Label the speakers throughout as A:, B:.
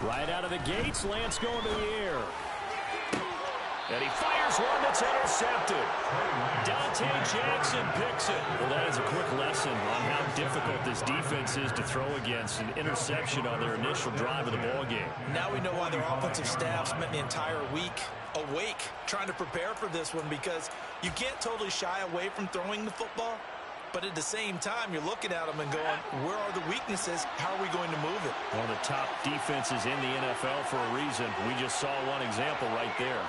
A: Right out of the gates, Lance going to the air. And he fires one that's intercepted. Dante Jackson picks it. Well, that is a quick lesson on how difficult this defense is to throw against. An interception on their initial drive of the ballgame.
B: Now we know why their offensive staff spent the entire week awake trying to prepare for this one, because you can't totally shy away from throwing the football. But at the same time, you're looking at them and going, where are the weaknesses? How are we going to move it?
A: One of the top defenses in the NFL for a reason. We just saw one example right there.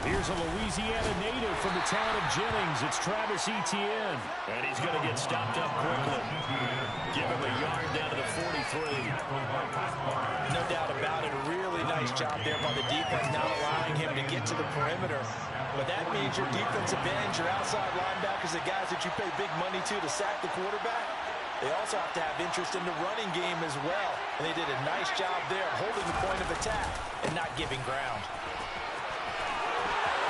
A: Here's a Louisiana native from the town of Jennings. It's Travis Etienne. And he's going to get stopped up quickly. Give him a yard down to the 43.
B: No doubt about it. A really nice job there by the defense, not allowing him to get to the perimeter. But that means your defensive ends, your outside linebackers, the guys that you pay big money to sack the quarterback, they also have to have interest in the running game as well. And they did a nice job there holding the point of attack and not giving ground.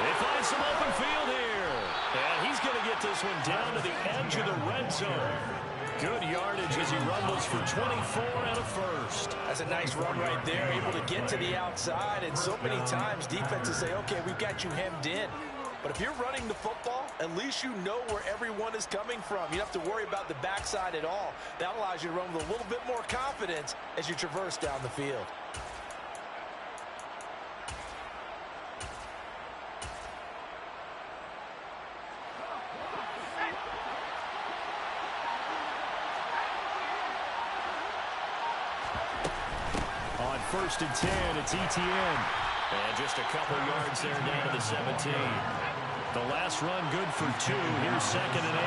A: They find some open field here. And he's going to get this one down to the edge of the red zone. Good yardage as he rumbles for 24 and a first.
B: That's a nice run right there, able to get to the outside. And so many times defenses say, okay, we've got you hemmed in. But if you're running the football, at least you know where everyone is coming from. You don't have to worry about the backside at all. That allows you to run with a little bit more confidence as you traverse down the field.
A: First and 10, it's Etienne. And just a couple yards there down to the 17. The last run good for 2. Here's 2nd and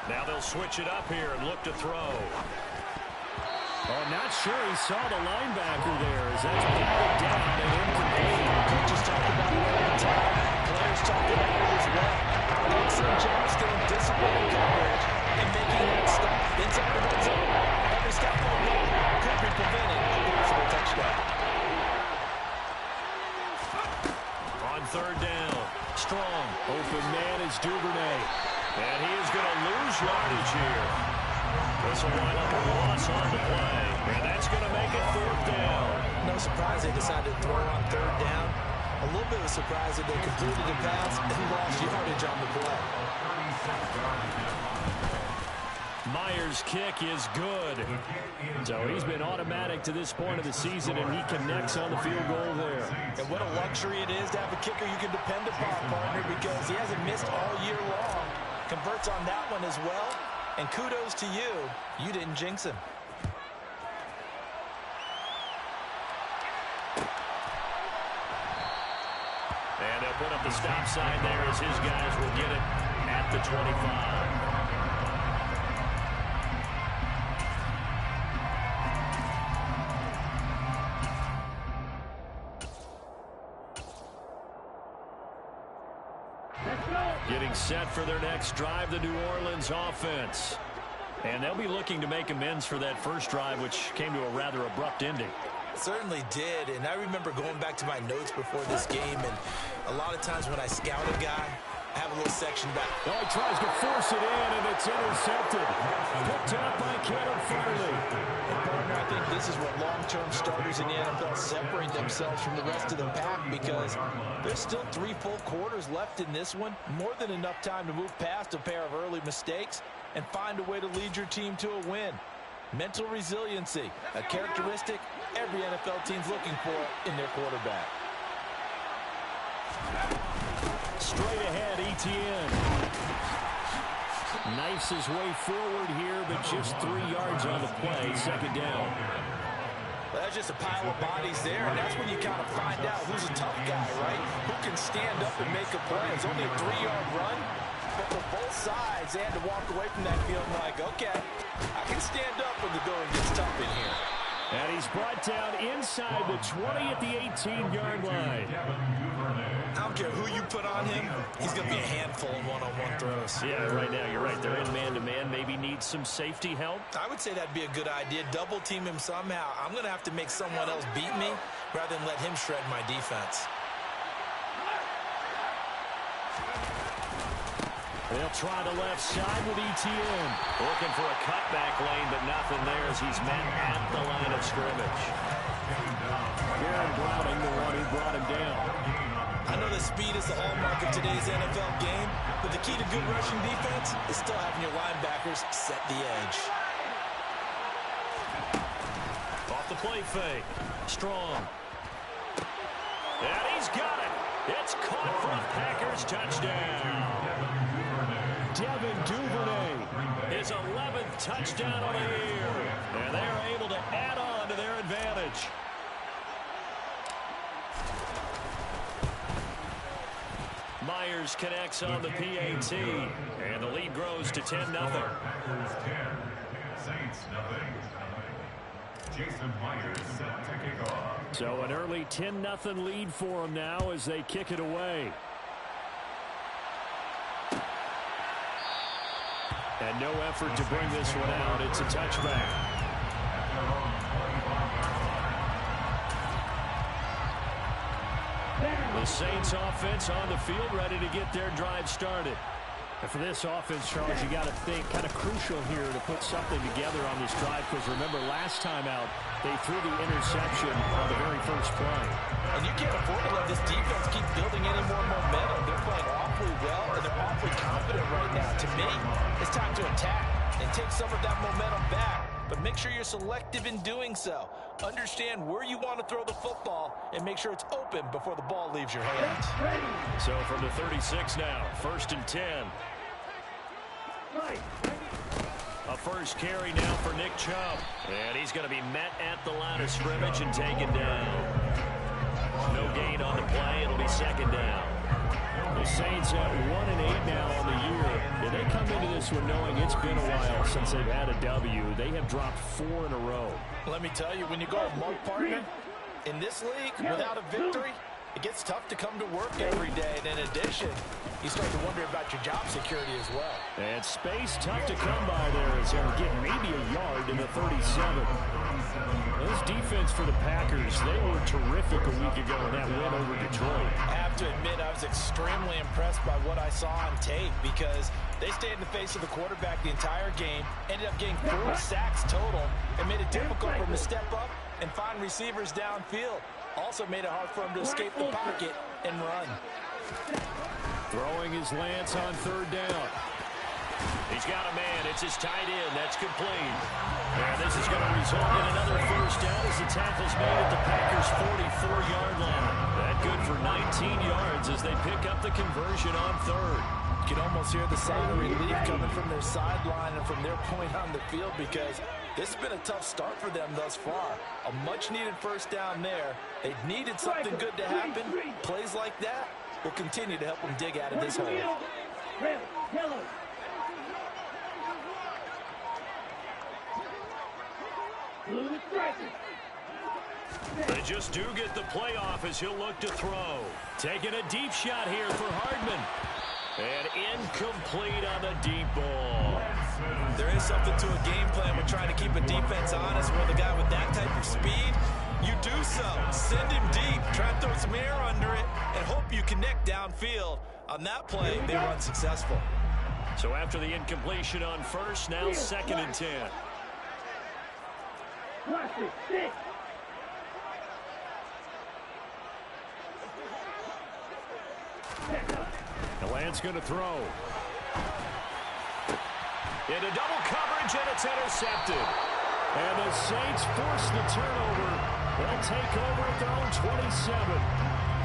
A: 8. Now they'll switch it up here and look to throw. Oh, not sure he saw the linebacker there as that's batted down and incomplete.
B: Coaches talk about it all the time. Players talk about it as well. Excellent job staying disciplined in coverage and making that stop inside the red zone. Every stop on goal could be prevented a possible touchdown.
A: On 3rd down, Strong. Open man is Duvernay. And he is going to lose yardage here. This will wind up a loss on the play. And that's going to make it 4th down.
B: No surprise they decided to throw on 3rd down. A little bit of a surprise that they completed the pass and lost yardage on the play.
A: Myers' kick is good. So he's been automatic to this point of the season, and he connects on the field goal there.
B: And what a luxury it is to have a kicker you can depend upon, partner, because he hasn't missed all year long. Converts on that one as well. And kudos to you. You didn't jinx him.
A: And they'll put up the stop sign there as his guys will get it at the 25. Getting set for their next drive, the New Orleans offense. And they'll be looking to make amends for that first drive, which came to a rather abrupt ending.
B: Certainly did, and I remember going back to my notes before this game, and a lot of times when I scout a guy, I have a little section back.
A: Oh, he tries to force it in, and it's intercepted. Picked up by Caleb Farley.
B: And partner, I think this is what long-term starters in the NFL separate themselves from the rest of the pack, because there's still 3 full quarters left in this one. More than enough time to move past a pair of early mistakes and find a way to lead your team to a win. Mental resiliency, a characteristic every NFL team's looking for in their quarterback.
A: Straight ahead, Etienne. Knifes his way forward here, but just 3 yards on the play. 2nd down.
B: Well, that's just a pile of bodies there, and that's when you kind of find out who's a tough guy, right? Who can stand up and make a play. It's only a 3-yard run, but for both sides, they had to walk away from that feeling like, okay, I can stand up when the going gets tough in here.
A: And he's brought down inside the 20 at the 18-yard line.
B: I don't care who you put on him, he's going to be a handful in one-on-one throws.
A: Yeah, right now, you're right. They're in man-to-man. Maybe need some safety help.
B: I would say that'd be a good idea. Double team him somehow. I'm going to have to make someone else beat me rather than let him shred my defense.
A: They'll try the left side with ETN. Looking for a cutback lane, but nothing there as he's met at the line of scrimmage. Aaron Browning, the one who brought him down.
B: I know that speed is the hallmark of today's NFL game, but the key to good rushing defense is still having your linebackers set the edge.
A: Off the play fake. Strong. And he's got it. It's caught for a Packers touchdown. Devin Duvernay, his 11th touchdown on the year. And they're able to add on to their advantage. Myers connects on the PAT. And the lead grows to 10-0. So an early 10-0 lead for them now as they kick it away. And no effort to bring this one out. It's a touchback. The Saints offense on the field, ready to get their drive started. And for this offense, Charles, you got to think kind of crucial here to put something together on this drive, because remember last time out they threw the interception on the very first play.
B: And you can't afford to let this defense keep building any more momentum. They're playing awfully well, and they're awfully confident right now. To me, it's time to attack and take some of that momentum back. But make sure you're selective in doing so. Understand where you want to throw the football and make sure it's open before the ball leaves your hands.
A: So from the 36 now, 1st and 10. A first carry now for Nick Chubb. And he's going to be met at the line of scrimmage and taken down. No gain on the play. It'll be 2nd down. The Saints at 1-8 now on the year. Yeah, they come into this one knowing it's been a while since they've had a W. They have dropped 4 in a row.
B: Let me tell you, when you go a month partner in this league without a victory, it gets tough to come to work every day. And in addition, you start to wonder about your job security as well.
A: And space tough to come by there as they'll get maybe a yard in the 37. This defense for the Packers, they were terrific a week ago in that win over Detroit.
B: I have to admit, I was extremely impressed by what I saw on tape because they stayed in the face of the quarterback the entire game, ended up getting 4 sacks total, and made it difficult for him to step up and find receivers downfield. Also made it hard for him to escape the pocket and run.
A: Throwing his Lance on 3rd down. He's got a man. It's his tight end. That's complete. And this is going to result in another first down as the tackle's made at the Packers' 44-yard line. That good for 19 yards as they pick up the conversion on 3rd.
B: You can almost hear the sigh of relief coming from their sideline and from their point on the field because this has been a tough start for them thus far. A much-needed first down there. They needed something good to happen. Plays like that will continue to help them dig out of this hole.
A: They just do get the playoff as he'll look to throw. Taking a deep shot here for Hardman. And incomplete on the deep ball.
B: There is something to a game plan with trying to keep a defense honest where the guy with that type of speed, you do so. Send him deep, try to throw some air under it, and hope you connect downfield. On that play, they were unsuccessful.
A: So after the incompletion on 1st, now 2nd and 10. The Lance going to throw. Into double coverage, and it's intercepted. And the Saints force the turnover. They'll take over at their own 27.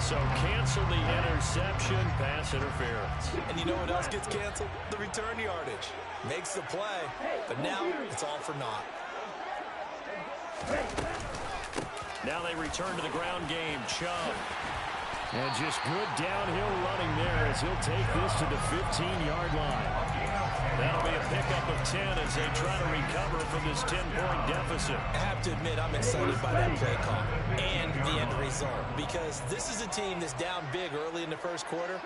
A: So cancel the interception, pass interference.
B: And you know what else gets canceled? The return yardage. Makes the play, but now it's all for naught.
A: Now they return to the ground game. Chubb. And just good downhill running there as he'll take this to the 15-yard line. That'll be a pickup of 10 as they try to recover from this 10-point deficit.
B: I have to admit, I'm excited by that play call and the end result, because this is a team that's down big early in the first quarter,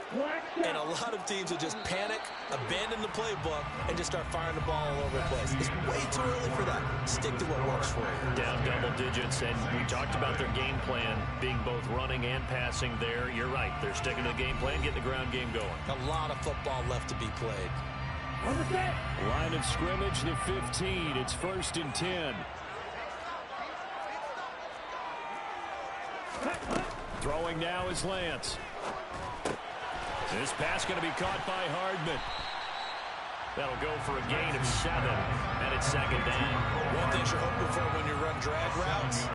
B: and a lot of teams will just panic, abandon the playbook, and just start firing the ball all over the place. It's way too early for that. Stick to what works for you.
A: Down double digits, and we talked about their game plan being both running and passing there. You're right. They're sticking to the game plan, getting the ground game going.
B: A lot of football left to be played.
A: Line of scrimmage, the 15. It's 1st and 10. Throwing now is Lance. This pass going to be caught by Hardman. That'll go for a gain of 7, and it's 2nd down.
B: One thing you're hoping for when you run drag routes